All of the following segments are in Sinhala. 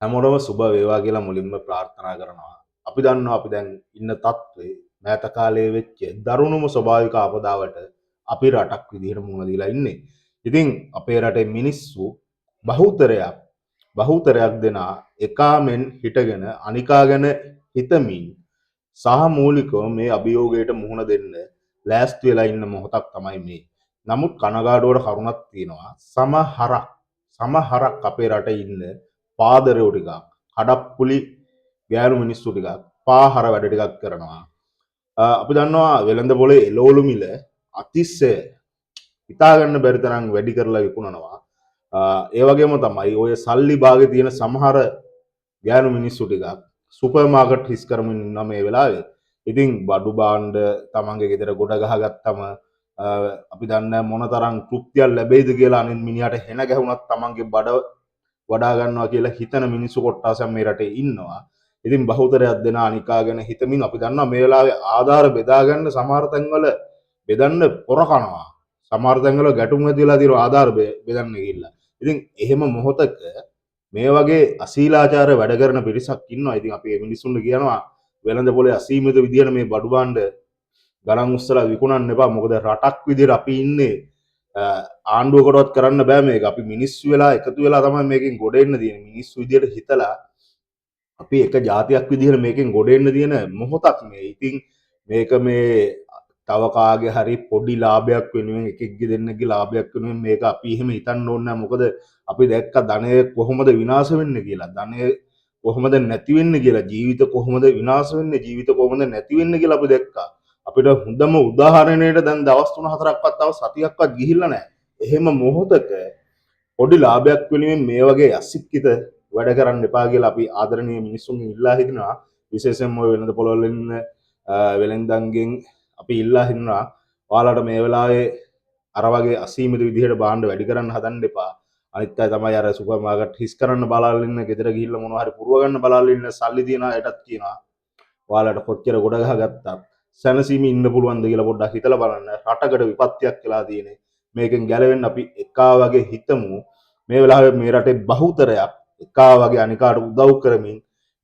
හැමෝටම සුබ වේවා කියලා මුලින්ම ප්‍රාර්ථනා කරනවා. අපි දන්නවා අපි දැන් ඉන්න තත්ත්වේ මෑත කාලයේ වෙච්ච දරුණුම ස්වභාවික ආපදාවට අපි රටක් විදිහට මුහුණ දීලා ඉන්නේ. ඉතින් අපේ රටේ මිනිස්සු බහුතරයක් දෙනා එකාමෙන් හිටගෙන අනිකා ගැන හිතමින් සහ මූලිකව මේ අභියෝගයට මුහුණ දෙන්න ලෑස්ති වෙලා ඉන්න මොහොතක් තමයි මේ. නමුත් කනගාටුවට කරුණක් තියෙනවා. සමහරක් අපේ රටේ ඉන්න පාදරයෝ ටිකක් කඩප්පුලි ගෑනු මිනිස්සු ටිකක් පාහර වැඩ ටිකක් කරනවා. අපි දන්නවා වෙළඳ පොලේ එළවලු මිල අතිශය හිතා ගන්න බැරි තරම් වැඩි කරලා විකුණනවා. ඒ වගේම තමයි ඔය සල්ලි භාගේ තියෙන සමහර ගෑනු මිනිස්සු ටිකක් සුපර් මාකට් හිස් කරමින් ඉන්න මේ වෙලාවේ. ඉතින් බඩු භාණ්ඩ තමන්ගේ ගෙදර ගොඩ ගහගත්තම අපි දන්නේ මොනතරම් තෘප්තියක් ලැබෙයිද කියලා අනිත් මිනිහට හෙන ගැහුණත් තමන්ගේ බඩ වඩා ගන්නවා කියලා හිතන මිනිස්සු කොට්ටාසක් මේ රටේ ඉන්නවා. ඉතින් බහුතරයක් දෙනා අනිකා ගැන හිතමින් අපි දන්නවා මේ වෙලාවේ ආධාර බෙදා ගන්න සමහර තැන්වල බෙදන්න පොර කනවා. සමහර තැන්වල ගැටුම් ඇති වෙලා තියෙනවා ආධාර බෙදන්න ගිහිල්ලා. ඉතින් එහෙම මොහොතක මේ වගේ අශීලාචාර වැඩ කරන පිරිසක් ඉන්නවා. ඉතින් අපි මේ මිනිස්සුන්ට කියනවා වෙළඳ පොලේ අසීමිත විදියට මේ බඩු භාණ්ඩ ගණන් උස්සලා විකුණන්න එපා. මොකද රටක් විදියට අපි ඉන්නේ ආණ්ඩුවකටවත් කරන්න බෑ මේක. අපි මිනිස්සු වෙලා එකතු වෙලා තමයි මේකෙන් ගොඩ එන්න තියෙන්නේ. මිනිස්සු විදියට හිතලා අපි එක ජාතියක් විදිහට මේකෙන් ගොඩ එන්න තියෙන මොහොතක් මේ. ඉතින් මේක මේ තව කාගේ හරි පොඩි ලාභයක් වෙනුවෙන් එකෙක්ගේ දෙන්නෙක්ගේ ලාභයක් වෙනුවෙන් මේක අපි එහෙම හිතන්න ඕනේ නැහැ. මොකද අපි දැක්ක ධනය කොහොමද විනාශ වෙන්නේ කියලා. ධනය කොහොමද නැති වෙන්නේ කියලා. ජීවිත කොහොමද විනාශ වෙන්නේ, ජීවිත කොහොමද නැති වෙන්නේ කියලා අපි දැක්කා. අපිට හොඳම උදාහරණයට දැන් දවස් 3-4ක්වත් තව සතියක්වත් ගිහිල්ලා නැහැ. එහෙම මොහොතක පොඩි ලාභයක් වෙනුවෙන් මේ වගේ අසික්කිත වැඩ කරන්න එපා කියලා අපි ආදරණීය මිනිස්සුන්ගෙන් ඉල්ලා හිටිනවා. විශේෂයෙන්ම ඔය වෙළඳ පොළවල ඉන්න වෙළෙන්දන්ගෙන් අපි ඉල්ලා හිටිනවා ඔයාලට මේ වෙලාවේ අර වගේ අසීමිත විදිහට භාණ්ඩ වැඩි කරන්න හදන්න එපා. අනිත් අය තමයි අර සුපර් මාකට් හිස් කරන්න බලාගෙන ඉන්න, ගෙදර ගිහිල්ලා මොනවා හරි පුරව ගන්න බලාගෙන ඉන්න සල්ලි තියන අයටත් කියනවා ඔයාලට කොච්චර ගොඩ ගහගත්තත් සැනසීමේ ඉන්න පුළුවන්ද කියලා පොඩ්ඩක් හිතලා බලන්න. රටකට විපත්තියක් වෙලා තියෙන්නේ. මේකෙන් ගැලවෙන්න අපි එකා වගේ හිතමු. මේ වෙලාවේ මේ රටේ බහුතරයක් එකා වගේ අනිකාට උදව් කරමින්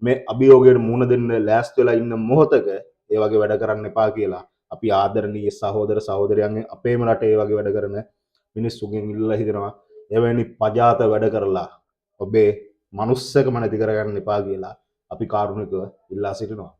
මේ අභියෝගයට මුහුණ දෙන්න ලෑස්ති වෙලා ඉන්න මොහොතක ඒ වගේ වැඩ කරන්න එපා කියලා අපි ආදරණීය සහෝදර සහෝදරයන්ගෙන් අපේම රටේ ඒ වගේ වැඩ කරන මිනිස්සුන්ගෙන් ඉල්ලා හිටිනවා. එවැනි පජාත වැඩ කරලා ඔබේ මනුස්සකම නැති කරගන්න එපා කියලා අපි කාරුණිකව ඉල්ලා සිටිනවා.